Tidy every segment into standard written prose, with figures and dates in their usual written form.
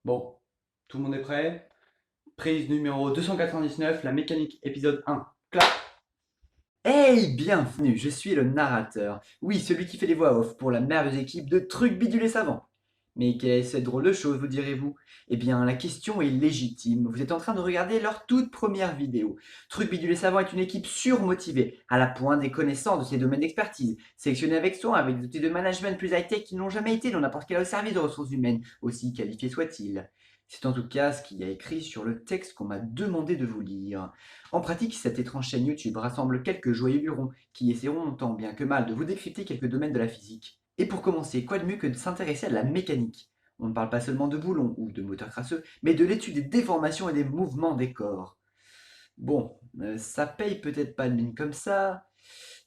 Bon, tout le monde est prêt? Prise numéro 299, la mécanique, épisode 1. Clap! Hey, bienvenue, je suis le narrateur. Oui, celui qui fait les voix off pour la merveilleuse équipe de Trucs Bidules et Savants. Mais quelle est cette drôle de chose, vous direz-vous? Eh bien, la question est légitime. Vous êtes en train de regarder leur toute première vidéo. Trucs Bidules et Savants est une équipe surmotivée, à la pointe des connaissances de ses domaines d'expertise, sélectionnée avec soin, avec des outils de management plus high-tech qui n'ont jamais été dans n'importe quel service de ressources humaines, aussi qualifié soit-il. C'est en tout cas ce qu'il y a écrit sur le texte qu'on m'a demandé de vous lire. En pratique, cette étrange chaîne YouTube rassemble quelques joyeux lurons qui essaieront tant bien que mal de vous décrypter quelques domaines de la physique. Et pour commencer, quoi de mieux que de s'intéresser à la mécanique? On ne parle pas seulement de boulons ou de moteurs crasseux, mais de l'étude des déformations et des mouvements des corps. Bon, ça paye peut-être pas de mine comme ça,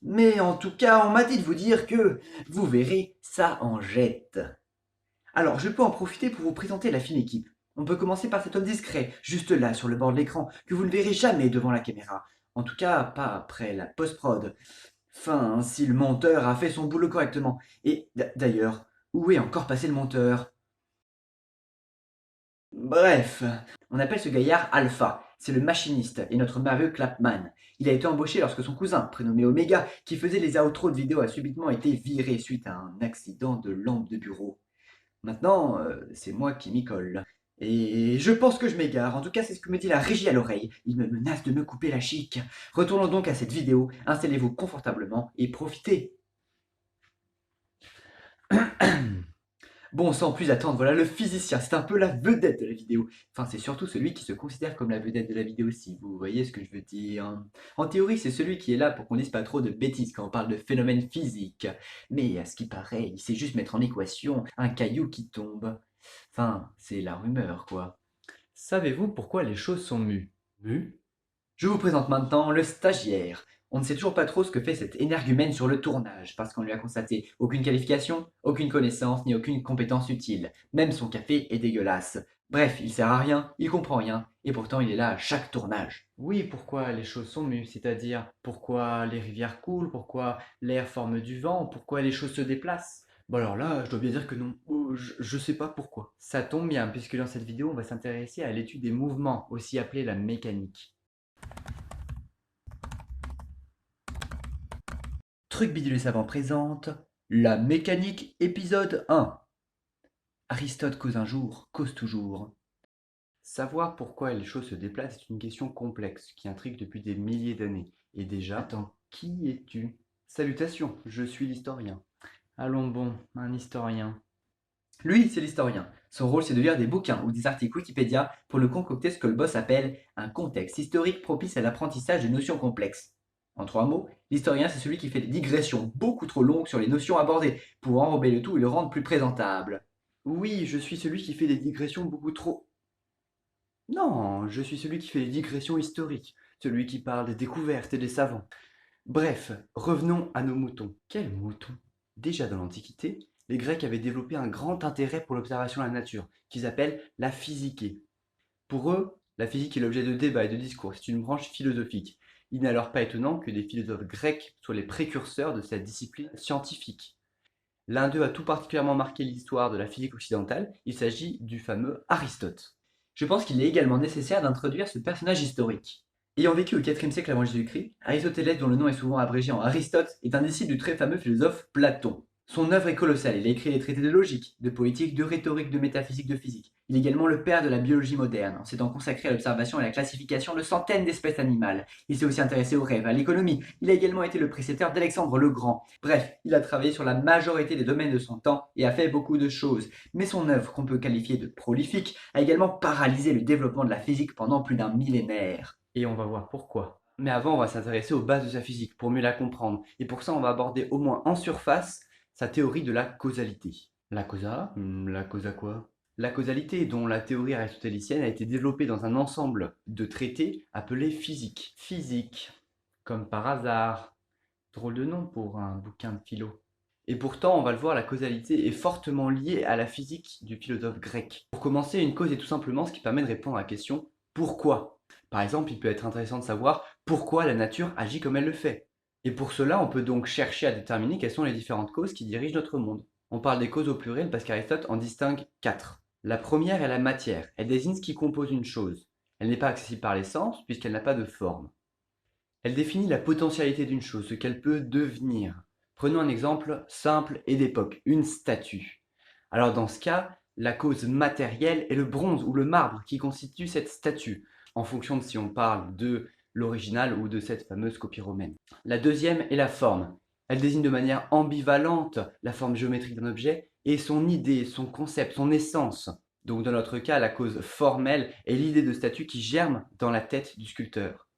mais en tout cas, on m'a dit de vous dire que, vous verrez, ça en jette. Alors, je peux en profiter pour vous présenter la fine équipe. On peut commencer par cet homme discret, juste là, sur le bord de l'écran, que vous ne verrez jamais devant la caméra. En tout cas, pas après la post-prod. Enfin, si le monteur a fait son boulot correctement. Et d'ailleurs, où est encore passé le monteur? Bref, on appelle ce gaillard Alpha. C'est le machiniste et notre merveilleux Clapman. Il a été embauché lorsque son cousin, prénommé Omega, qui faisait les outros de vidéos, a subitement été viré suite à un accident de lampe de bureau. Maintenant, c'est moi qui m'y colle. Et je pense que je m'égare. En tout cas, c'est ce que me dit la régie à l'oreille. Il me menace de me couper la chic. Retournons donc à cette vidéo. Installez-vous confortablement et profitez. Bon, sans plus attendre, voilà le physicien. C'est un peu la vedette de la vidéo. Enfin, c'est surtout celui qui se considère comme la vedette de la vidéo, si vous voyez ce que je veux dire. En théorie, c'est celui qui est là pour qu'on dise pas trop de bêtises quand on parle de phénomènes physiques. Mais à ce qui paraît, il sait juste mettre en équation un caillou qui tombe. Enfin, c'est la rumeur, quoi. Savez-vous pourquoi les choses sont mues? Mues? Je vous présente maintenant le stagiaire. On ne sait toujours pas trop ce que fait cet énergumène sur le tournage, parce qu'on lui a constaté aucune qualification, aucune connaissance, ni aucune compétence utile. Même son café est dégueulasse. Bref, il sert à rien, il comprend rien, et pourtant il est là à chaque tournage. Oui, pourquoi les choses sont mues, c'est-à-dire pourquoi les rivières coulent, pourquoi l'air forme du vent, pourquoi les choses se déplacent. Bon alors là, je dois bien dire que non. Je sais pas pourquoi. Ça tombe bien, puisque dans cette vidéo, on va s'intéresser à l'étude des mouvements, aussi appelée la mécanique. Truc bidule et savant présente la mécanique épisode 1. Aristote cause un jour, cause toujours. Savoir pourquoi les choses se déplacent est une question complexe qui intrigue depuis des milliers d'années. Et déjà, Attends, qui es-tu? salutations, je suis l'historien. Allons bon, un historien. Lui, c'est l'historien. Son rôle, c'est de lire des bouquins ou des articles Wikipédia pour nous concocter ce que le boss appelle un contexte historique propice à l'apprentissage de notions complexes. En trois mots, l'historien, c'est celui qui fait des digressions beaucoup trop longues sur les notions abordées pour enrober le tout et le rendre plus présentable. Oui, je suis celui qui fait des digressions beaucoup trop. Non, je suis celui qui fait des digressions historiques, celui qui parle des découvertes et des savants. Bref, revenons à nos moutons. Quels moutons? Déjà dans l'Antiquité, les Grecs avaient développé un grand intérêt pour l'observation de la nature, qu'ils appellent la physique. Pour eux, la physique est l'objet de débats et de discours, c'est une branche philosophique. Il n'est alors pas étonnant que des philosophes grecs soient les précurseurs de cette discipline scientifique. L'un d'eux a tout particulièrement marqué l'histoire de la physique occidentale, il s'agit du fameux Aristote. Je pense qu'il est également nécessaire d'introduire ce personnage historique. Ayant vécu au IVe siècle avant Jésus-Christ, Aristoteles, dont le nom est souvent abrégé en Aristote, est un disciple du très fameux philosophe Platon. Son œuvre est colossale, il a écrit des traités de logique, de poétique, de rhétorique, de métaphysique, de physique. Il est également le père de la biologie moderne, en s'étant consacré à l'observation et à la classification de centaines d'espèces animales. Il s'est aussi intéressé aux rêves, à l'économie, il a également été le précepteur d'Alexandre le Grand. Bref, il a travaillé sur la majorité des domaines de son temps et a fait beaucoup de choses. Mais son œuvre, qu'on peut qualifier de prolifique, a également paralysé le développement de la physique pendant plus d'un millénaire. Et on va voir pourquoi. Mais avant, on va s'intéresser aux bases de sa physique pour mieux la comprendre. Et pour ça, on va aborder au moins en surface sa théorie de la causalité. La causa? La causa quoi? La causalité, dont la théorie aristotélicienne a été développée dans un ensemble de traités appelés physiques. Physique. Comme par hasard. Drôle de nom pour un bouquin de philo. Et pourtant, on va le voir, la causalité est fortement liée à la physique du philosophe grec. Pour commencer, une cause est tout simplement ce qui permet de répondre à la question pourquoi. Par exemple, il peut être intéressant de savoir pourquoi la nature agit comme elle le fait. Et pour cela, on peut donc chercher à déterminer quelles sont les différentes causes qui dirigent notre monde. On parle des causes au pluriel parce qu'Aristote en distingue 4. La première est la matière. Elle désigne ce qui compose une chose. Elle n'est pas accessible par les sens puisqu'elle n'a pas de forme. Elle définit la potentialité d'une chose, ce qu'elle peut devenir. Prenons un exemple simple et d'époque, une statue. Alors dans ce cas, la cause matérielle est le bronze ou le marbre qui constitue cette statue, en fonction de si on parle de l'original ou de cette fameuse copie romaine. La deuxième est la forme. Elle désigne de manière ambivalente la forme géométrique d'un objet et son idée, son concept, son essence. Donc dans notre cas, la cause formelle est l'idée de statue qui germe dans la tête du sculpteur.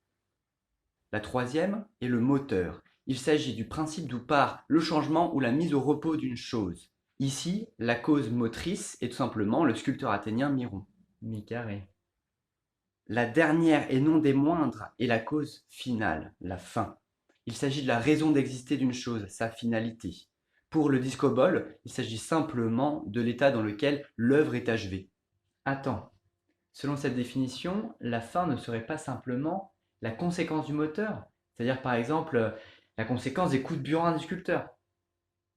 La troisième est le moteur. Il s'agit du principe d'où part le changement ou la mise au repos d'une chose. Ici, la cause motrice est tout simplement le sculpteur athénien Miron. Mi-carré. La dernière et non des moindres est la cause finale, la fin. Il s'agit de la raison d'exister d'une chose, sa finalité. Pour le discobol, il s'agit simplement de l'état dans lequel l'œuvre est achevée. Attends, selon cette définition, la fin ne serait pas simplement la conséquence du moteur, c'est-à-dire par exemple la conséquence des coups de burin du sculpteur.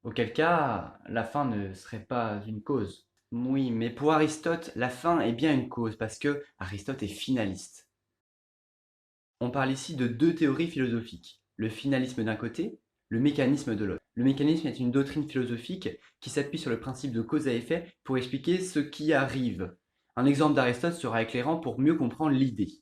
Auquel cas, la fin ne serait pas une cause. Oui, mais pour Aristote, la fin est bien une cause parce que Aristote est finaliste. On parle ici de deux théories philosophiques, le finalisme d'un côté, le mécanisme de l'autre. Le mécanisme est une doctrine philosophique qui s'appuie sur le principe de cause à effet pour expliquer ce qui arrive. Un exemple d'Aristote sera éclairant pour mieux comprendre l'idée.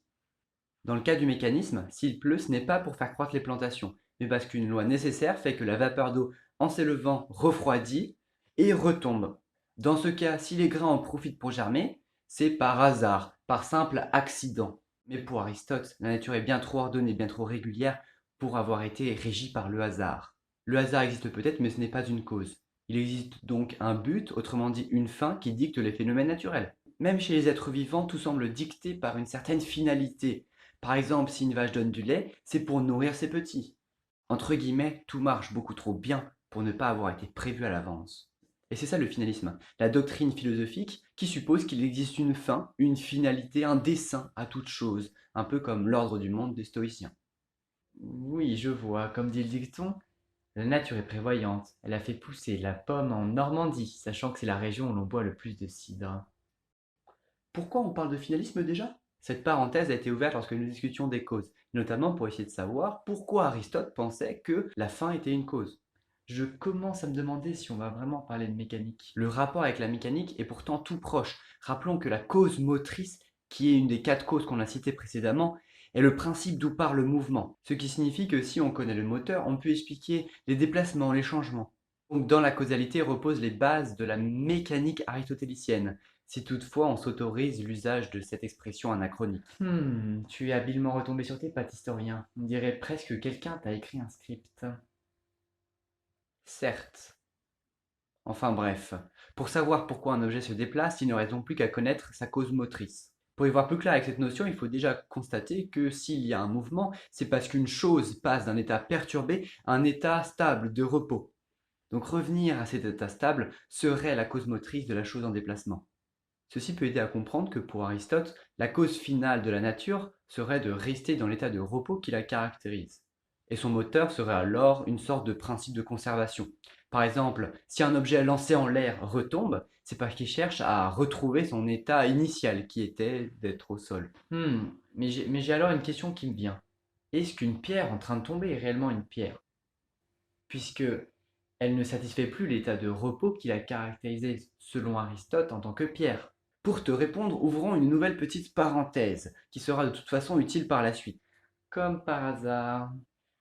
Dans le cas du mécanisme, s'il pleut, ce n'est pas pour faire croître les plantations, mais parce qu'une loi nécessaire fait que la vapeur d'eau, en s'élevant, refroidit et retombe. Dans ce cas, si les grains en profitent pour germer, c'est par hasard, par simple accident. Mais pour Aristote, la nature est bien trop ordonnée, bien trop régulière pour avoir été régie par le hasard. Le hasard existe peut-être, mais ce n'est pas une cause. Il existe donc un but, autrement dit une fin, qui dicte les phénomènes naturels. Même chez les êtres vivants, tout semble dicté par une certaine finalité. Par exemple, si une vache donne du lait, c'est pour nourrir ses petits. Entre guillemets, tout marche beaucoup trop bien pour ne pas avoir été prévu à l'avance. Et c'est ça le finalisme, la doctrine philosophique qui suppose qu'il existe une fin, une finalité, un dessein à toute chose, un peu comme l'ordre du monde des stoïciens. Oui, je vois, comme dit le dicton, la nature est prévoyante. Elle a fait pousser la pomme en Normandie, sachant que c'est la région où l'on boit le plus de cidre. Pourquoi on parle de finalisme déjà? Cette parenthèse a été ouverte lorsque nous discutions des causes, notamment pour essayer de savoir pourquoi Aristote pensait que la fin était une cause. Je commence à me demander si on va vraiment parler de mécanique. Le rapport avec la mécanique est pourtant tout proche. Rappelons que la cause motrice, qui est une des quatre causes qu'on a citées précédemment, est le principe d'où part le mouvement. Ce qui signifie que si on connaît le moteur, on peut expliquer les déplacements, les changements. Donc dans la causalité reposent les bases de la mécanique aristotélicienne, si toutefois on s'autorise l'usage de cette expression anachronique. Tu es habilement retombé sur tes pattes, historien. On dirait presque que quelqu'un t'a écrit un script. Certes. Enfin bref, pour savoir pourquoi un objet se déplace, il ne reste donc plus qu'à connaître sa cause motrice. Pour y voir plus clair avec cette notion, il faut déjà constater que s'il y a un mouvement, c'est parce qu'une chose passe d'un état perturbé à un état stable de repos. Donc revenir à cet état stable serait la cause motrice de la chose en déplacement. Ceci peut aider à comprendre que pour Aristote, la cause finale de la nature serait de rester dans l'état de repos qui la caractérise. Et son moteur serait alors une sorte de principe de conservation. Par exemple, si un objet lancé en l'air retombe, c'est parce qu'il cherche à retrouver son état initial qui était d'être au sol. Mais j'ai alors une question qui me vient. Est-ce qu'une pierre en train de tomber est réellement une pierre? Puisque elle ne satisfait plus l'état de repos qui la caractérisait selon Aristote en tant que pierre. Pour te répondre, ouvrons une nouvelle petite parenthèse, qui sera de toute façon utile par la suite. Comme par hasard.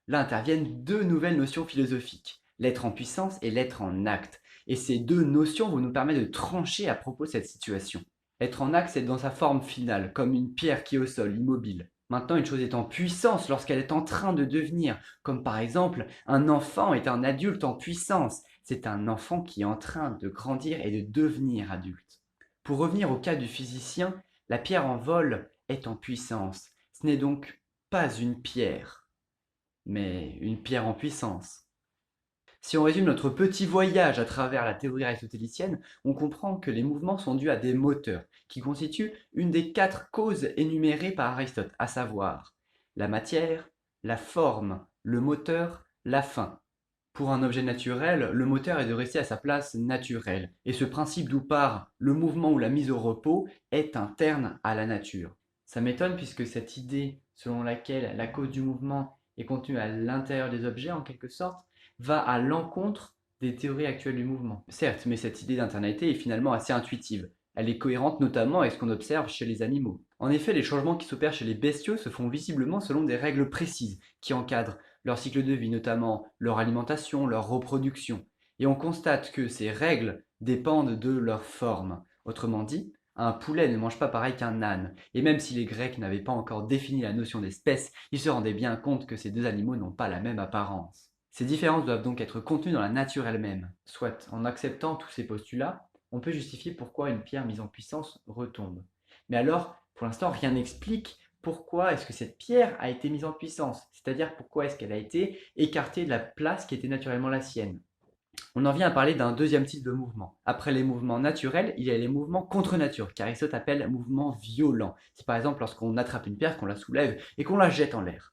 Là interviennent deux nouvelles notions philosophiques, l'être en puissance et l'être en acte. Et ces deux notions vont nous permettre de trancher à propos de cette situation. Être en acte, c'est dans sa forme finale, comme une pierre qui est au sol, immobile. Maintenant, une chose est en puissance lorsqu'elle est en train de devenir, comme par exemple un enfant est un adulte en puissance. C'est un enfant qui est en train de grandir et de devenir adulte. Pour revenir au cas du physicien, la pierre en vol est en puissance. Ce n'est donc pas une pierre, mais une pierre en puissance. Si on résume notre petit voyage à travers la théorie aristotélicienne, on comprend que les mouvements sont dus à des moteurs, qui constituent une des quatre causes énumérées par Aristote, à savoir la matière, la forme, le moteur, la fin. Pour un objet naturel, le moteur est de rester à sa place naturelle, et ce principe d'où part le mouvement ou la mise au repos est interne à la nature. Ça m'étonne puisque cette idée selon laquelle la cause du mouvement est contenue à l'intérieur des objets en quelque sorte, va à l'encontre des théories actuelles du mouvement. Certes, mais cette idée d'internalité est finalement assez intuitive. Elle est cohérente notamment avec ce qu'on observe chez les animaux. En effet, les changements qui s'opèrent chez les bestiaux se font visiblement selon des règles précises qui encadrent leur cycle de vie, notamment leur alimentation, leur reproduction. Et on constate que ces règles dépendent de leur forme. Autrement dit, un poulet ne mange pas pareil qu'un âne. Et même si les Grecs n'avaient pas encore défini la notion d'espèce, ils se rendaient bien compte que ces deux animaux n'ont pas la même apparence. Ces différences doivent donc être contenues dans la nature elle-même. Soit, en acceptant tous ces postulats, on peut justifier pourquoi une pierre mise en puissance retombe. Mais alors, pour l'instant, rien n'explique pourquoi est-ce que cette pierre a été mise en puissance, c'est-à-dire pourquoi est-ce qu'elle a été écartée de la place qui était naturellement la sienne. On en vient à parler d'un deuxième type de mouvement. Après les mouvements naturels, il y a les mouvements contre nature, qu'Aristote appelle mouvements violents. C'est par exemple lorsqu'on attrape une pierre, qu'on la soulève et qu'on la jette en l'air.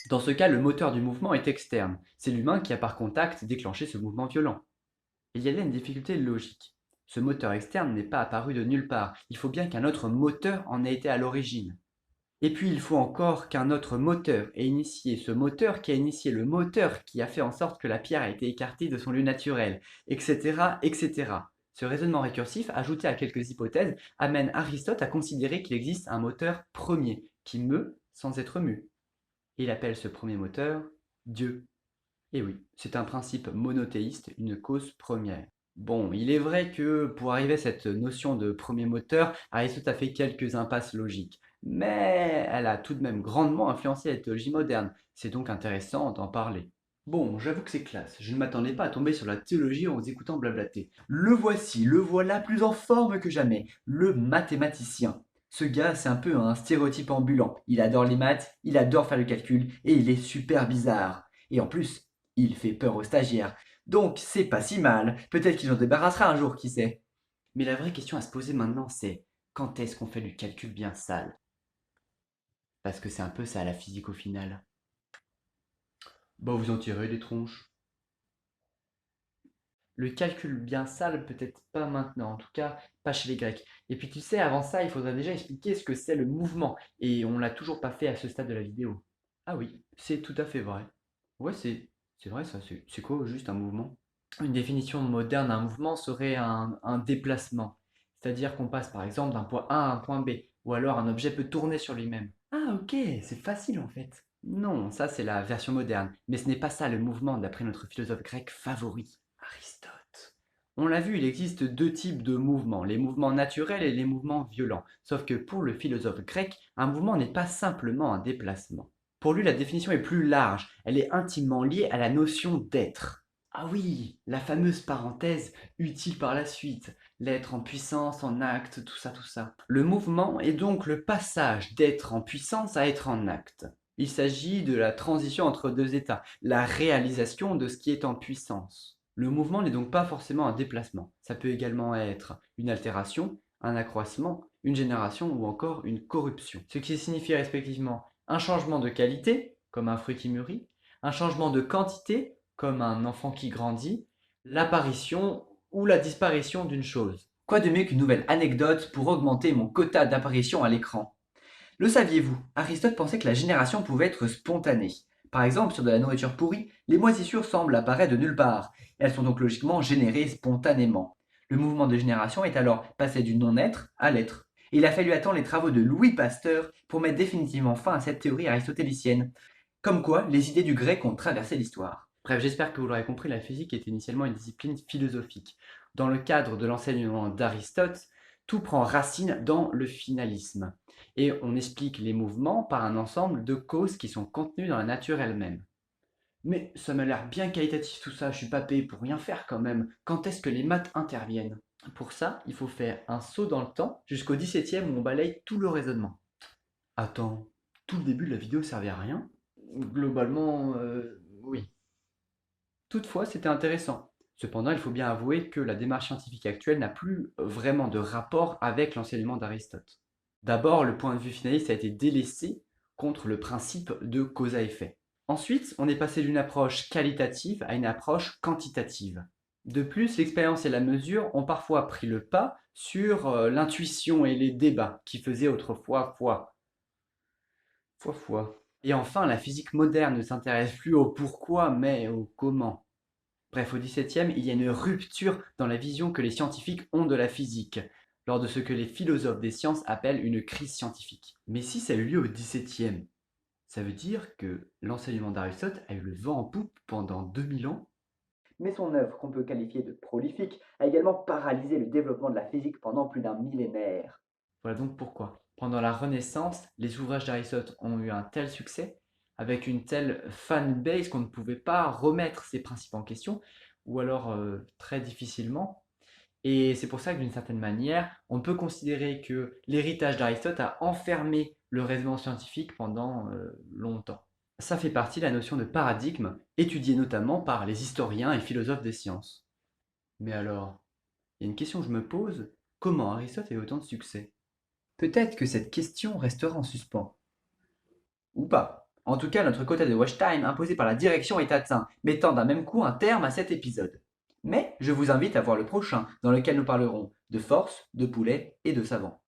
Dans ce cas, le moteur du mouvement est externe. C'est l'humain qui a par contact déclenché ce mouvement violent. Il y a là une difficulté logique. Ce moteur externe n'est pas apparu de nulle part. Il faut bien qu'un autre moteur en ait été à l'origine. Et puis il faut encore qu'un autre moteur ait initié ce moteur qui a initié le moteur qui a fait en sorte que la pierre a été écartée de son lieu naturel, etc., etc. Ce raisonnement récursif, ajouté à quelques hypothèses, amène Aristote à considérer qu'il existe un moteur premier, qui meut sans être mu. Il appelle ce premier moteur Dieu. Et oui, c'est un principe monothéiste, une cause première. Bon, il est vrai que pour arriver à cette notion de premier moteur, Aristote a fait quelques impasses logiques, mais elle a tout de même grandement influencé la théologie moderne. C'est donc intéressant d'en parler. Bon, j'avoue que c'est classe. Je ne m'attendais pas à tomber sur la théologie en vous écoutant blablater. Le voici, le voilà plus en forme que jamais, le mathématicien. Ce gars, c'est un peu un stéréotype ambulant. Il adore les maths, il adore faire le calcul, et il est super bizarre. Et en plus, il fait peur aux stagiaires. Donc, c'est pas si mal. Peut-être qu'il en débarrassera un jour, qui sait. Mais la vraie question à se poser maintenant, c'est quand est-ce qu'on fait du calcul bien sale? Parce que c'est un peu ça la physique au final. Bah, vous en tirez des tronches. Le calcul bien sale, peut-être pas maintenant, en tout cas pas chez les Grecs. Et puis tu sais, avant ça, il faudrait déjà expliquer ce que c'est le mouvement, et on l'a toujours pas fait à ce stade de la vidéo. Ah oui, c'est tout à fait vrai. Ouais, c'est vrai ça, c'est quoi juste un mouvement? Une définition moderne d'un mouvement serait un déplacement, c'est-à-dire qu'on passe par exemple d'un point A à un point B, ou alors un objet peut tourner sur lui-même. Ah ok, c'est facile en fait. Non, ça c'est la version moderne, mais ce n'est pas ça le mouvement d'après notre philosophe grec favori, Aristote. On l'a vu, il existe deux types de mouvements, les mouvements naturels et les mouvements violents. Sauf que pour le philosophe grec, un mouvement n'est pas simplement un déplacement. Pour lui, la définition est plus large, elle est intimement liée à la notion d'être. Ah oui, la fameuse parenthèse utile par la suite, l'être en puissance, en acte, tout ça, tout ça. Le mouvement est donc le passage d'être en puissance à être en acte. Il s'agit de la transition entre deux états, la réalisation de ce qui est en puissance. Le mouvement n'est donc pas forcément un déplacement. Ça peut également être une altération, un accroissement, une génération ou encore une corruption. Ce qui signifie respectivement un changement de qualité, comme un fruit qui mûrit, un changement de quantité, comme un enfant qui grandit, l'apparition ou la disparition d'une chose. Quoi de mieux qu'une nouvelle anecdote pour augmenter mon quota d'apparition à l'écran? Le saviez-vous? Aristote pensait que la génération pouvait être spontanée. Par exemple, sur de la nourriture pourrie, les moisissures semblent apparaître de nulle part. Elles sont donc logiquement générées spontanément. Le mouvement de génération est alors passé du non-être à l'être. Et il a fallu attendre les travaux de Louis Pasteur pour mettre définitivement fin à cette théorie aristotélicienne. Comme quoi, les idées du grec ont traversé l'histoire. Bref, j'espère que vous l'aurez compris, la physique était initialement une discipline philosophique. Dans le cadre de l'enseignement d'Aristote, tout prend racine dans le finalisme. Et on explique les mouvements par un ensemble de causes qui sont contenues dans la nature elle-même. Mais ça m'a l'air bien qualitatif tout ça, je suis pas payé pour rien faire quand même. Quand est-ce que les maths interviennent? Pour ça, il faut faire un saut dans le temps jusqu'au 17e où on balaye tout le raisonnement. Attends, tout le début de la vidéo servait à rien? Globalement, oui. Toutefois, c'était intéressant. Cependant, il faut bien avouer que la démarche scientifique actuelle n'a plus vraiment de rapport avec l'enseignement d'Aristote. D'abord, le point de vue finaliste a été délaissé contre le principe de cause à effet. Ensuite, on est passé d'une approche qualitative à une approche quantitative. De plus, l'expérience et la mesure ont parfois pris le pas sur l'intuition et les débats qui faisaient autrefois foi. Foi. Et enfin, la physique moderne ne s'intéresse plus au pourquoi, mais au comment. Bref, au XVIIe, il y a une rupture dans la vision que les scientifiques ont de la physique, lors de ce que les philosophes des sciences appellent une crise scientifique. Mais si ça a eu lieu au XVIIe, ça veut dire que l'enseignement d'Aristote a eu le vent en poupe pendant 2000 ans. Mais son œuvre, qu'on peut qualifier de prolifique, a également paralysé le développement de la physique pendant plus d'un millénaire. Voilà donc pourquoi, pendant la Renaissance, les ouvrages d'Aristote ont eu un tel succès, avec une telle fanbase qu'on ne pouvait pas remettre ses principes en question, ou alors très difficilement. Et c'est pour ça que d'une certaine manière, on peut considérer que l'héritage d'Aristote a enfermé le raisonnement scientifique pendant longtemps. Ça fait partie de la notion de paradigme, étudiée notamment par les historiens et philosophes des sciences. Mais alors, il y a une question que je me pose, comment Aristote a eu autant de succès? Peut-être que cette question restera en suspens. Ou pas. En tout cas, notre quota de watch time imposé par la direction est atteint, mettant d'un même coup un terme à cet épisode. Mais je vous invite à voir le prochain, dans lequel nous parlerons de force, de poulet et de savant.